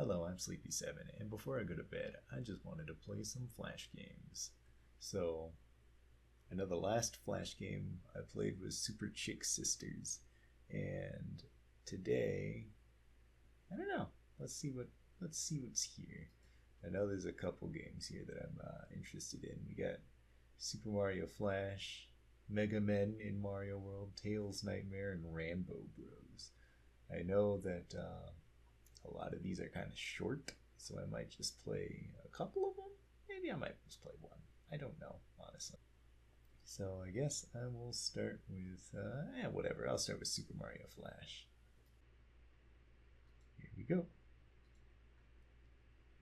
Hello, I'm Sleepy7, and before I go to bed, I just wanted to play some Flash games. So, I know the last Flash game I played was Super Chick Sisters, and today, I don't know. Let's see what's here. I know there's a couple games here that I'm interested in. We got Super Mario Flash, Mega Men in Mario World, Tails Nightmare, and Rambo Bros. I know that a lot of these are kind of short, so I might just play a couple of them. Maybe I might just play one. I don't know, honestly. So I guess I will start with, whatever. I'll start with Super Mario Flash. Here we go.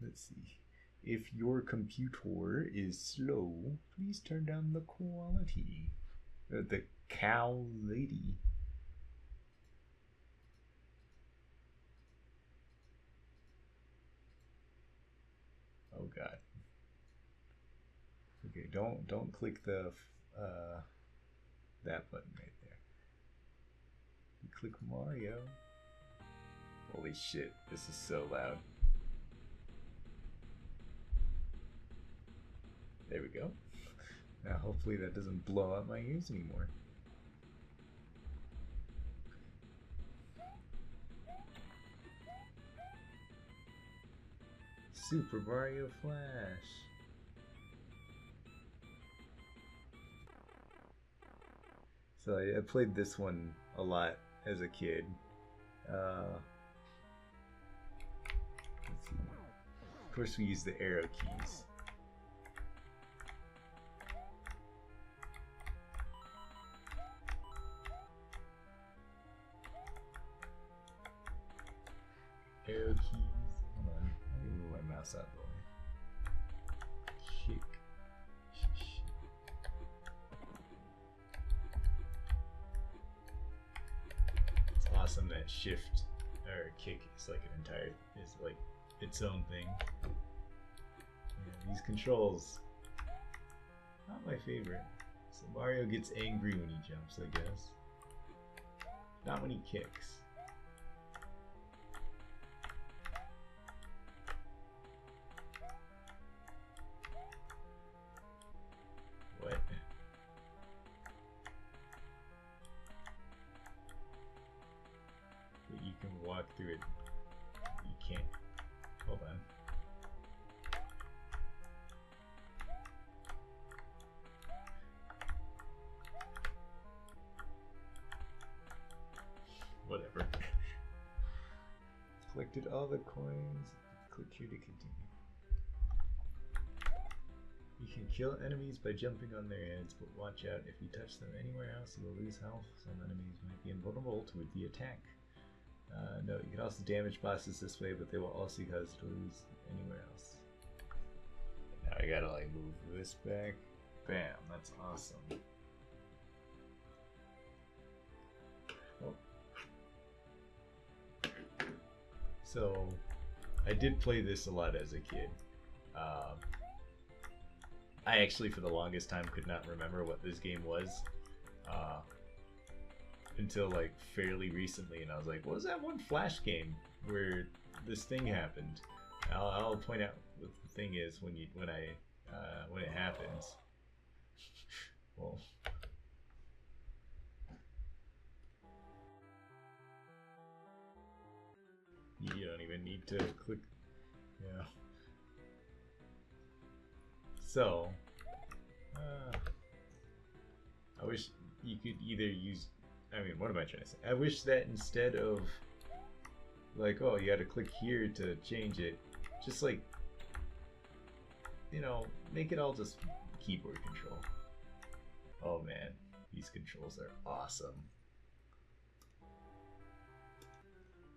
Let's see. If your computer is slow, please turn down the quality. The cow lady. Oh god. Okay, don't click the that button right there. You click Mario. Holy shit, this is so loud. There we go. Now hopefully that doesn't blow out my ears anymore. Super Mario Flash. So I played this one a lot as a kid. Let's see. Of course, we use the arrow keys. Arrow keys. Hold on. Let me move my mouse out of the way. Chick. It's awesome that shift or kick is like its own thing. Yeah, these controls, not my favorite. So Mario gets angry when he jumps, I guess. Not when he kicks. What? But you can walk through it. You can't. Hold on. Whatever. Collected all the coins. Click here to continue. You can kill enemies by jumping on their heads, but watch out. If you touch them anywhere else, you will lose health. Some enemies might be invulnerable to the attack. No, you can also damage bosses this way, but they will also cause you to lose anywhere else. Now I gotta like move this back. Bam, that's awesome. Oh. So, I did play this a lot as a kid. I actually, for the longest time, could not remember what this game was until like fairly recently, and I was like, "What was that one Flash game where this thing happened?" I'll point out what the thing is when it happens. Well, you don't even need to click. Yeah. So, I wish you could either use. I mean, what am I trying to say? I wish that instead of like, oh, you got to click here to change it, just like, make it all just keyboard control. Oh man, these controls are awesome.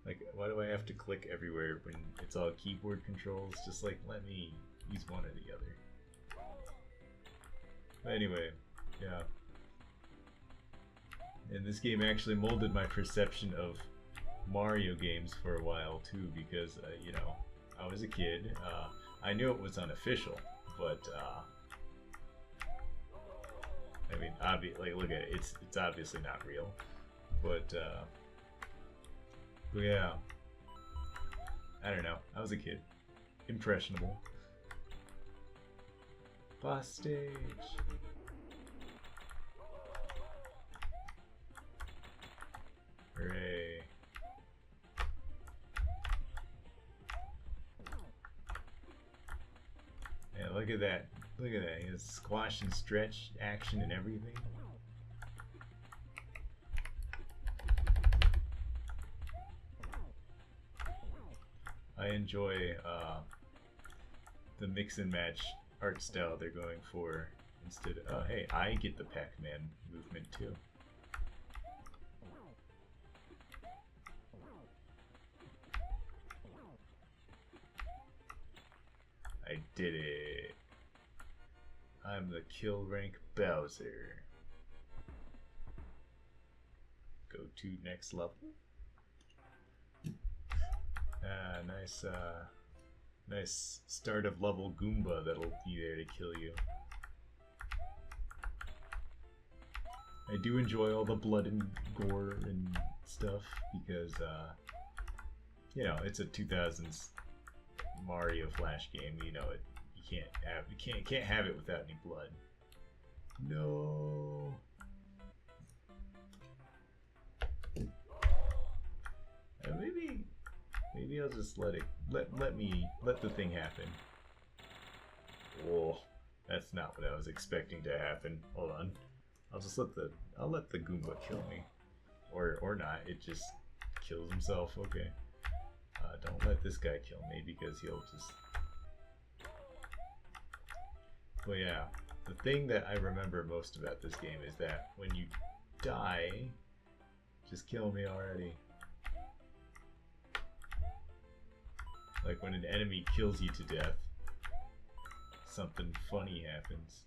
Like, why do I have to click everywhere when it's all keyboard controls? Just like, let me use one or the other. But anyway, yeah. And this game actually molded my perception of Mario games for a while too, because I was a kid. I knew it was unofficial, but I mean, look at it. It's obviously not real, but yeah. I don't know. I was a kid. Impressionable. Boss stage. Hooray. Yeah, look at that. Look at that. He has squash and stretch action and everything. I enjoy the mix and match art style they're going for instead of, oh hey, I get the Pac-Man movement too. I did it. I'm the kill rank Bowser. Go to next level. Nice start of level Goomba that'll be there to kill you. I do enjoy all the blood and gore and stuff because, you know, it's a 2000s Mario Flash game. You know it. You can't have it without any blood. No. Maybe I'll just let the thing happen. Whoa, that's not what I was expecting to happen. Hold on. I'll let the Goomba kill me. Or not, it just kills himself, okay. Don't let this guy kill me because he'll just... Well yeah, the thing that I remember most about this game is that when you die, just kill me already. Like when an enemy kills you to death, something funny happens.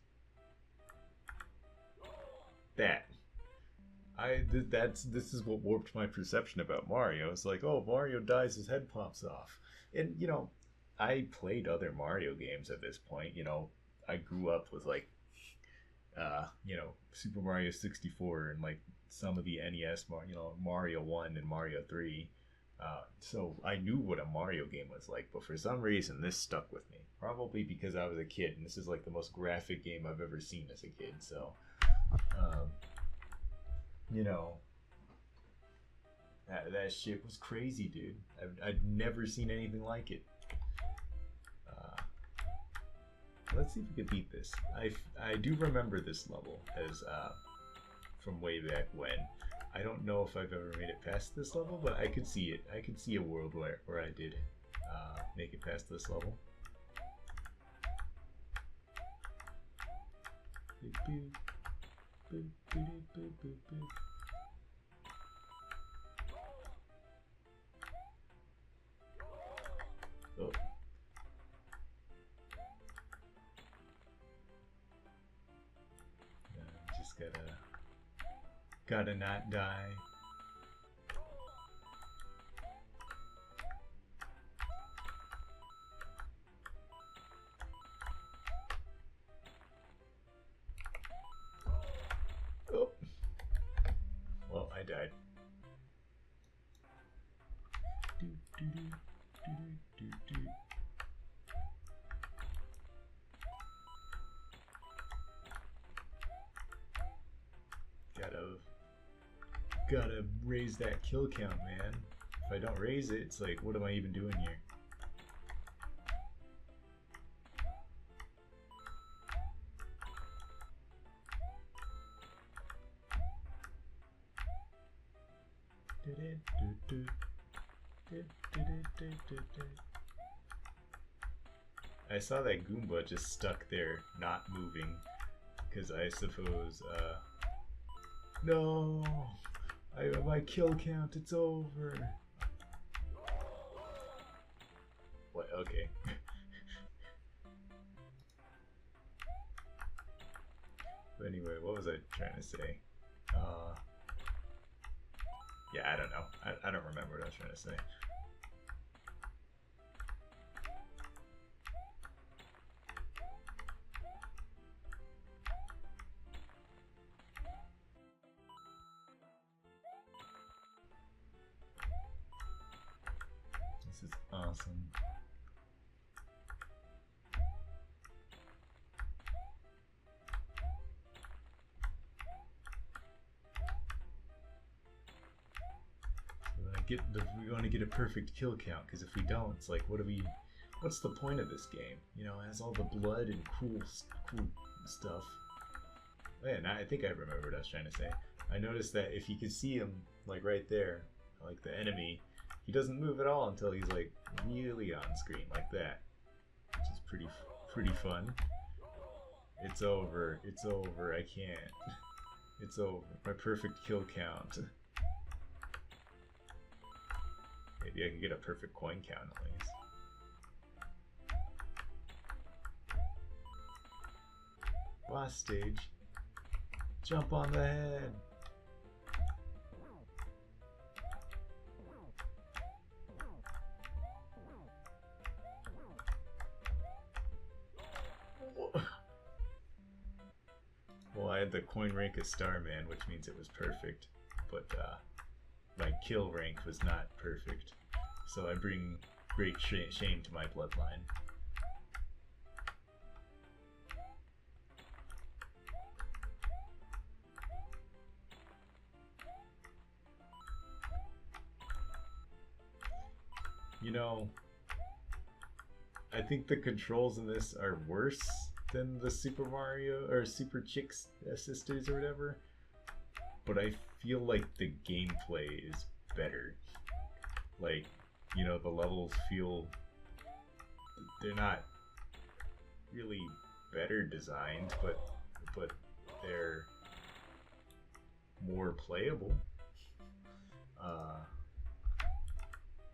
This is what warped my perception about Mario. It's like, oh, Mario dies, his head pops off. And you know, I played other Mario games at this point. You know, I grew up with like, you know, Super Mario 64 and like some of the NES, you know, Mario 1 and Mario 3. So I knew what a Mario game was like, but for some reason this stuck with me. Probably because I was a kid, and this is like the most graphic game I've ever seen as a kid. So, you know, that shit was crazy, dude. I've never seen anything like it. Let's see if we can beat this. I do remember this level as from way back when. I don't know if I've ever made it past this level, but I could see it. I could see a world where I did make it past this level. Oh. Just gotta not die. Oh. Well, I died. Gotta raise that kill count, man. If I don't raise it, it's like, what am I even doing here? I saw that Goomba just stuck there, not moving, because I suppose, no! My kill count, it's over. What? Okay. But anyway, what was I trying to say? Yeah, I don't know. I don't remember what I was trying to say. This is awesome. awesome. We want to get a perfect kill count, because if we don't, it's like, what's the point of this game? You know, it has all the blood and cool stuff. Man, I think I remember what I was trying to say. I noticed that if you can see him, like right there, like the enemy, he doesn't move at all until he's like really on screen, like that, which is pretty fun. It's over. It's over. I can't. It's over. My perfect kill count. Maybe I can get a perfect coin count at least. Boss stage. Jump on the head. Well, I had the coin rank as Starman, which means it was perfect, but my kill rank was not perfect, so I bring great shame to my bloodline. You know, I think the controls in this are worse than the Super Mario or Super Chicks Sisters or whatever, but I feel like the gameplay is better. Like, you know, the levels feel, they're not really better designed, but they're more playable.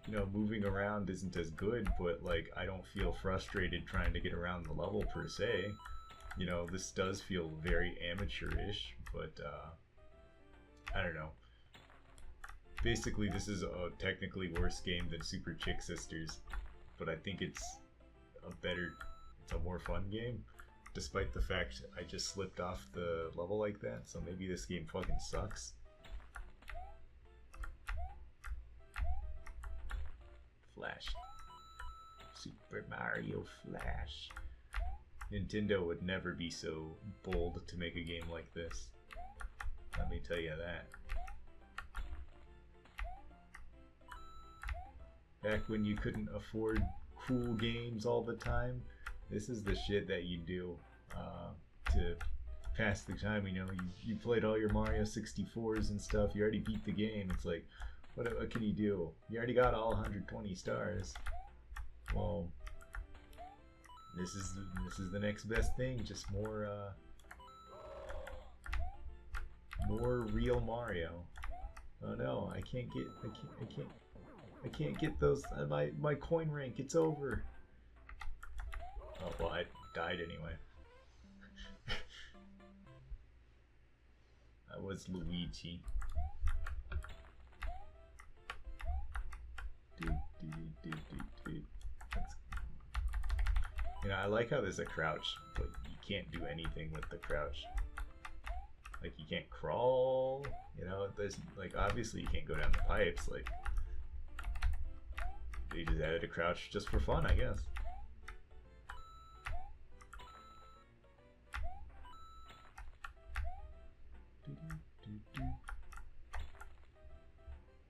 You know, moving around isn't as good, but like I don't feel frustrated trying to get around the level per se. You know, this does feel very amateurish, but I don't know. Basically, this is a technically worse game than Super Chick Sisters, but I think it's a more fun game, despite the fact I just slipped off the level like that, so maybe this game fucking sucks. Flash. Super Mario Flash. Nintendo would never be so bold to make a game like this. Let me tell you that. Back when you couldn't afford cool games all the time, this is the shit that you do to pass the time. You know, you played all your Mario 64s and stuff, you already beat the game. It's like, what can you do? You already got all 120 stars. Well, this is the next best thing. Just more real Mario. Oh no, I can't get those. My coin rank. It's over. Oh well, I died anyway. I was Luigi. You know, I like how there's a crouch, but you can't do anything with the crouch. Like, you can't crawl, you know, there's, like, obviously you can't go down the pipes, like, they just added a crouch just for fun, I guess.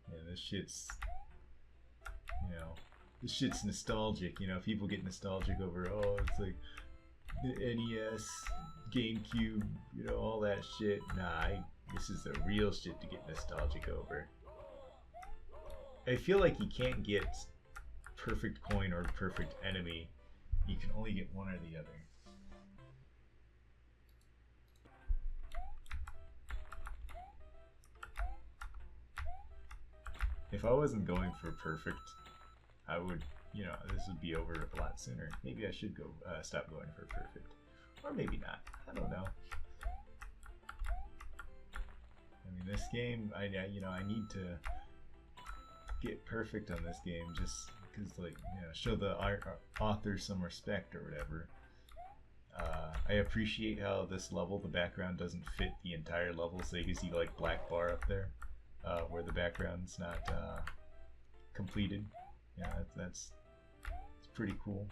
Yeah, this shit's nostalgic, you know, people get nostalgic over, oh, it's like the NES, GameCube, you know, all that shit. Nah, this is the real shit to get nostalgic over. I feel like you can't get perfect coin or perfect enemy. You can only get one or the other. If I wasn't going for perfect, I would, you know, this would be over a lot sooner. Maybe I should go stop going for perfect, or maybe not. I don't know. I mean, this game, I need to get perfect on this game just because, like, you know, show the author some respect or whatever. I appreciate how this level, the background doesn't fit the entire level, so you can see like black bar up there where the background's not completed. Yeah, pretty cool.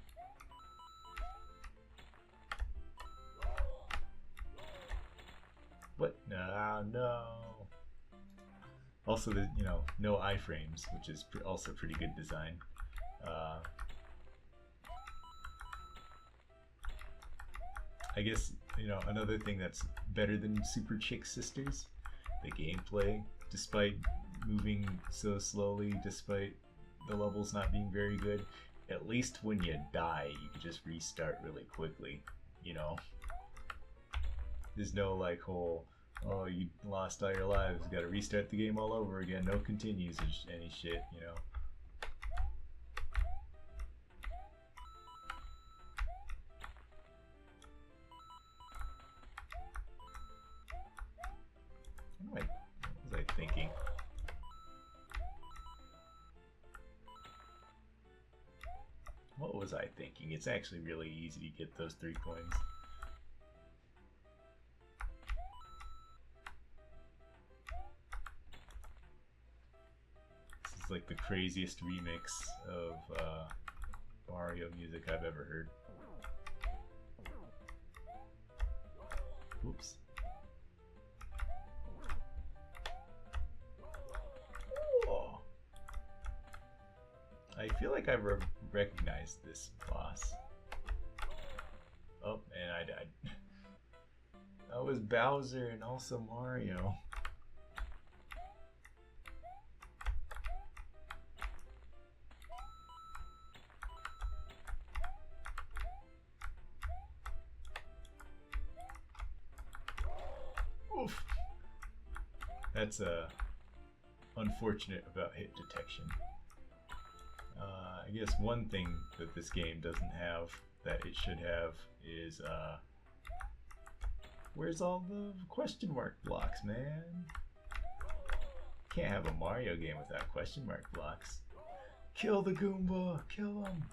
What? No, no. Also, the no iframes, which is also pretty good design. I guess another thing that's better than Super Chick Sisters, the gameplay. Despite moving so slowly, despite the levels not being very good, at least when you die, you can just restart really quickly. There's no like whole, oh, you lost all your lives, gotta restart the game all over again, no continues or any shit. What was I thinking? What was I thinking? It's actually really easy to get those 3 coins. This is like the craziest remix of Mario music I've ever heard. Oops. Oh. I feel like I've recognized this boss. Oh, and I died. That was Bowser and also Mario. Oof. That's unfortunate about hit detection. I guess one thing that this game doesn't have that it should have is where's all the question mark blocks, man? Can't have a Mario game without question mark blocks. Kill the Goomba! Kill him!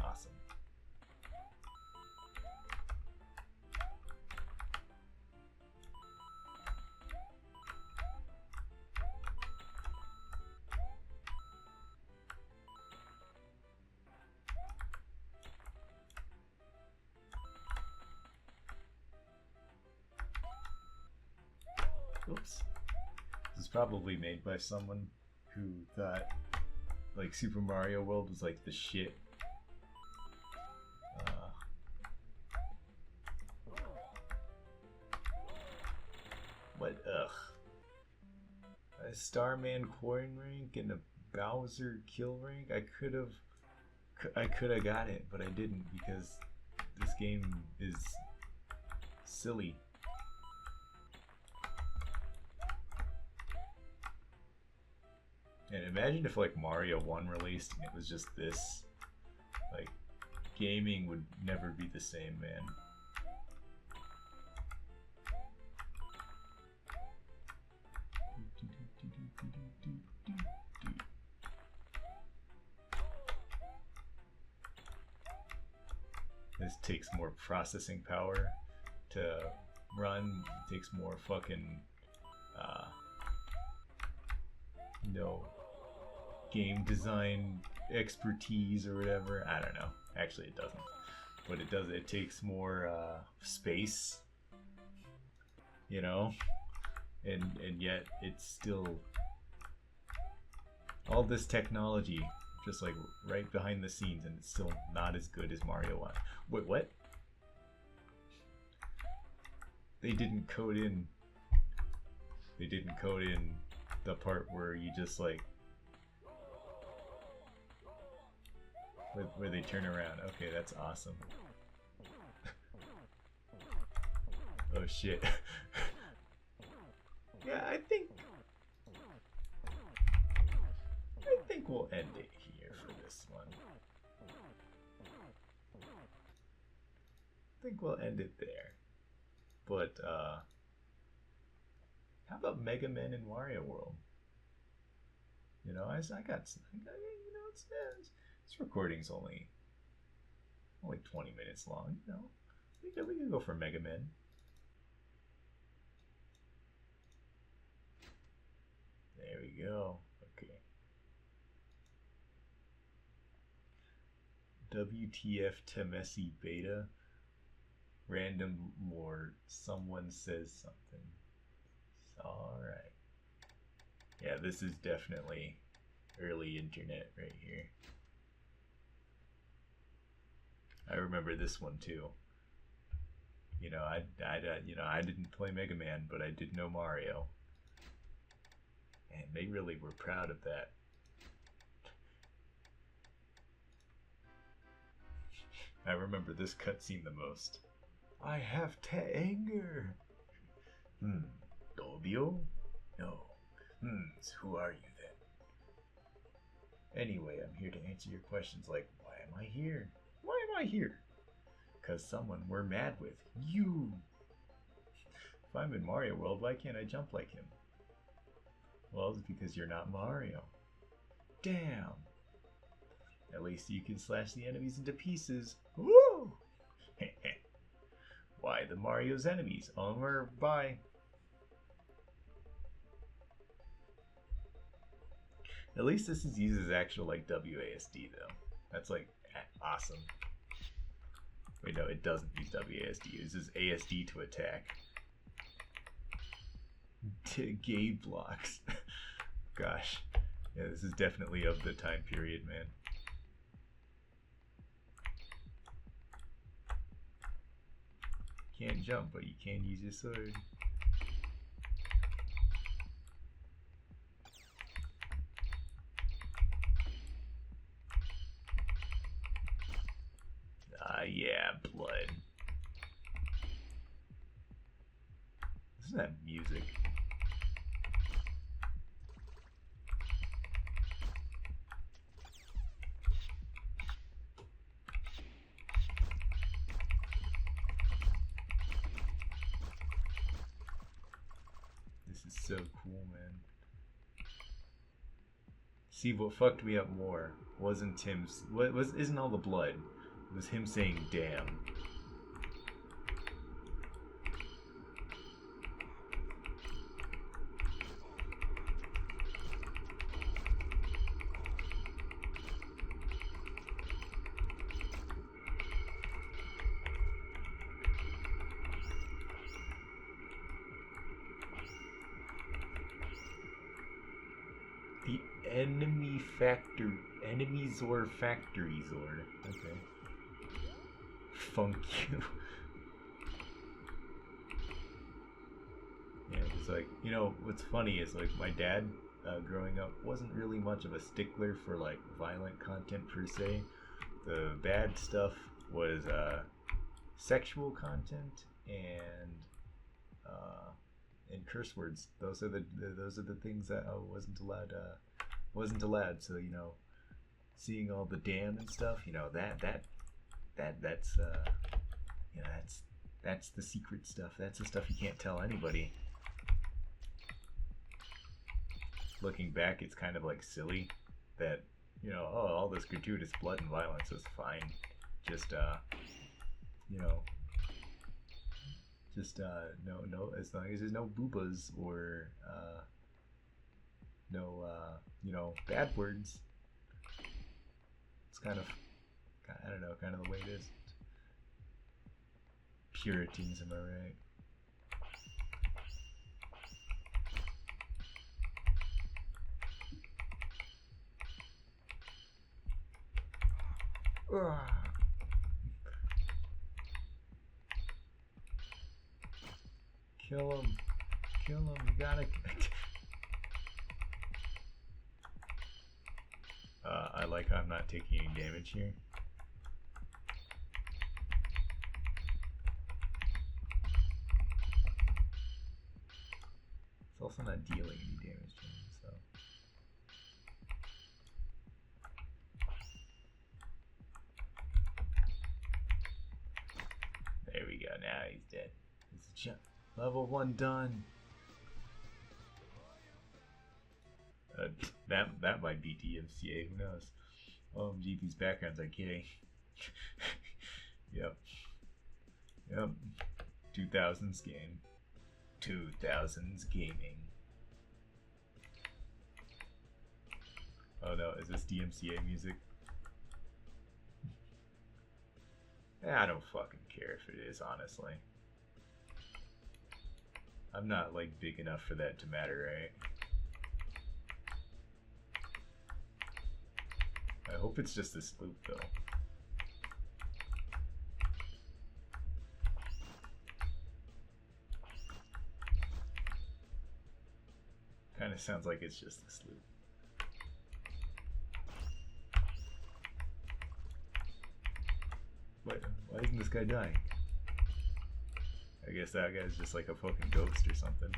Awesome. Oops. This is probably made by someone who thought like Super Mario World was like the shit. What? Ugh. A Starman coin rank and a Bowser kill rank. I could have got it, but I didn't because this game is silly. And imagine if like Mario 1 released and it was just this. Like, gaming would never be the same, man. This takes more processing power to run. It takes more fucking game design expertise or whatever. I don't know. Actually, it doesn't. But it does. It takes more space, and yet it's still all this technology just like right behind the scenes, and it's still not as good as Mario 1. Wait, what? They didn't code in the part where you just like where they turn around. Okay, that's awesome. Oh shit. Yeah, I think we'll end it here for this one. I think we'll end it there. But how about Mega Man and Wario World? I got this recording's only 20 minutes long. We could go for Mega Man. There we go. Okay. WTF Temesi beta. Random more. Someone says something. Alright. Yeah, this is definitely early internet right here. I remember this one too. You know, I didn't play Mega Man, but I did know Mario. And they really were proud of that. I remember this cutscene the most. I have anger. Dobio? No. Who are you then? Anyway, I'm here to answer your questions like, why am I here? Why am I here? Because someone we're mad with. You! If I'm in Mario World, why can't I jump like him? Well, it's because you're not Mario. Damn! At least you can slash the enemies into pieces. Woo! Why the Mario's enemies? Over, bye. At least this uses actual like WASD though. That's like awesome. Wait, no, it doesn't use WASD. It uses ASD to attack. Gay blocks. Gosh. Yeah, this is definitely of the time period, man. Can't jump, but you can use your sword. Yeah, blood. Isn't that music? This is so cool, man. See, what fucked me up more wasn't Tim's. Isn't all the blood? It was him saying damn. The enemy Zord factory Zord. Okay. Funk you. Yeah, it's like, you know, what's funny is like my dad, growing up, wasn't really much of a stickler for like violent content per se. The bad stuff was sexual content and curse words. Those are the things that I wasn't allowed. So you know, seeing all the damn and stuff, you know, that's you know, that's the secret stuff. That's the stuff you can't tell anybody. Looking back, it's kind of like silly that, you know, oh, all this gratuitous blood and violence is fine. Just you know, just no, as long as there's no boobas or no you know, bad words. It's kind of, I don't know, kind of the way it is. Puritans, am I right? Kill him. Kill him. You gotta. I like how I'm not taking any damage here. It's also not dealing any damage to him, so. There we go. Now he's dead. It's a jump. Level 1 done. That might be DMCA. Who knows? OMG, these backgrounds are gay. Yep. 2000s game. 2000s gaming. Oh no, is this DMCA music? I don't fucking care if it is, honestly. I'm not, like, big enough for that to matter, right? I hope it's just this loop, though. Kind of sounds like it's just this loop. Why isn't this guy dying? I guess that guy's just like a fucking ghost or something.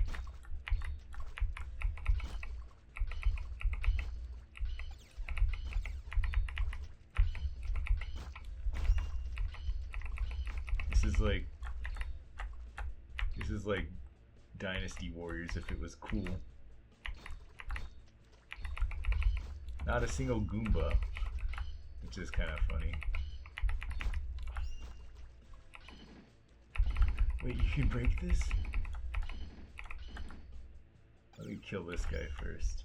This is like Dynasty Warriors if it was cool. Not a single Goomba, which is kind of funny. Wait, you can break this? Let me kill this guy first.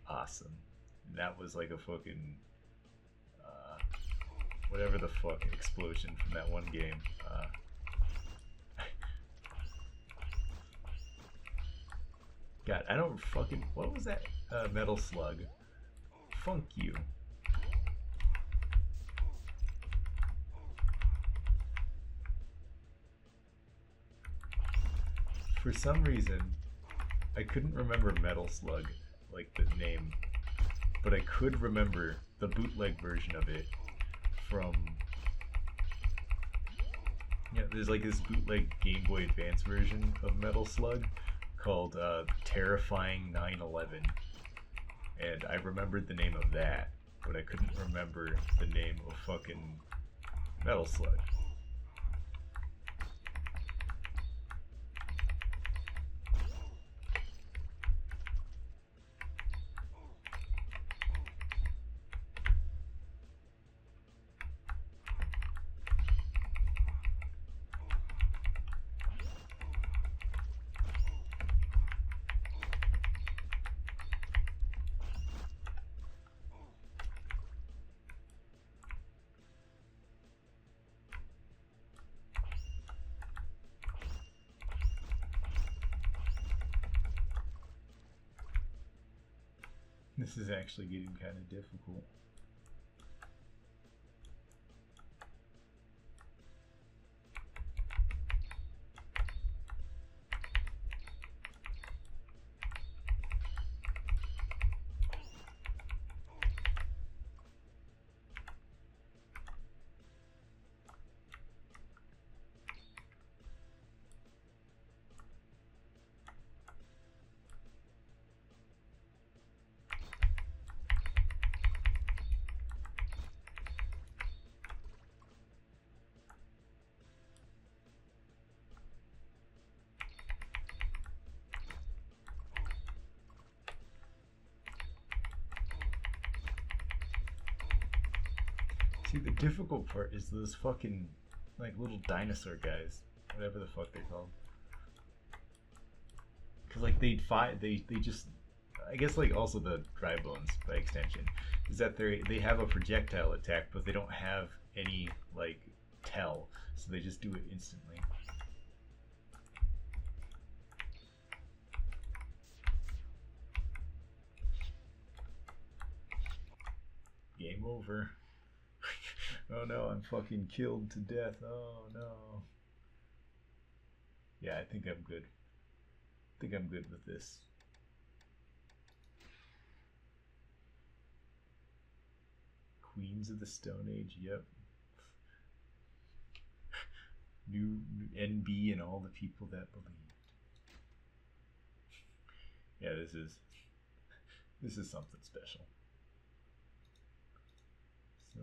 Awesome. And that was like a fucking whatever the fuck explosion from that one game. God, I don't fucking... What was that? Metal Slug. Funk you. For some reason, I couldn't remember Metal Slug, like the name, but I could remember the bootleg version of it from... Yeah, there's like this bootleg Game Boy Advance version of Metal Slug called Terrifying 9/11, and I remembered the name of that, but I couldn't remember the name of fucking Metal Slug. This is actually getting kind of difficult. See, the difficult part is those fucking, like, little dinosaur guys. Whatever the fuck they're called. Because, like, they just... I guess, like, also the dry bones, by extension, is that they have a projectile attack, but they don't have any, like, tell. So they just do it instantly. Game over. Oh no, I'm fucking killed to death. Oh no. Yeah, I think I'm good. I think I'm good with this. Queens of the Stone Age, yep. New NB and all the people that believed. Yeah, this is something special. So,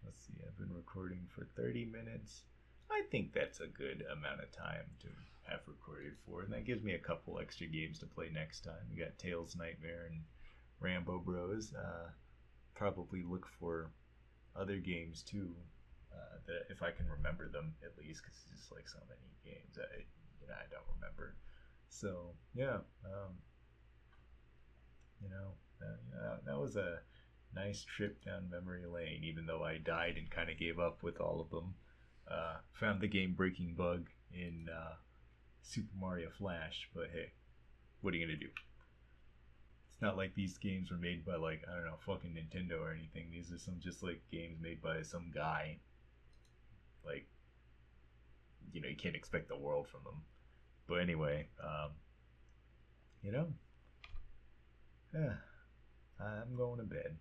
let's see, I've been recording for 30 minutes. I think that's a good amount of time to have recorded for, and that gives me a couple extra games to play next time. We got Tails Nightmare and Rambo Bros. Probably look for other games too, that if I can remember them at least, because it's just like so many games I don't remember. So yeah, that was a Nice trip down memory lane, even though I died and kind of gave up with all of them. Found the game breaking bug in Super Mario Flash, but hey, what are you gonna do? It's not like these games were made by like, I don't know, fucking Nintendo or anything. These are some just like games made by some guy. Like, you can't expect the world from them. But anyway, you know, yeah, I'm going to bed.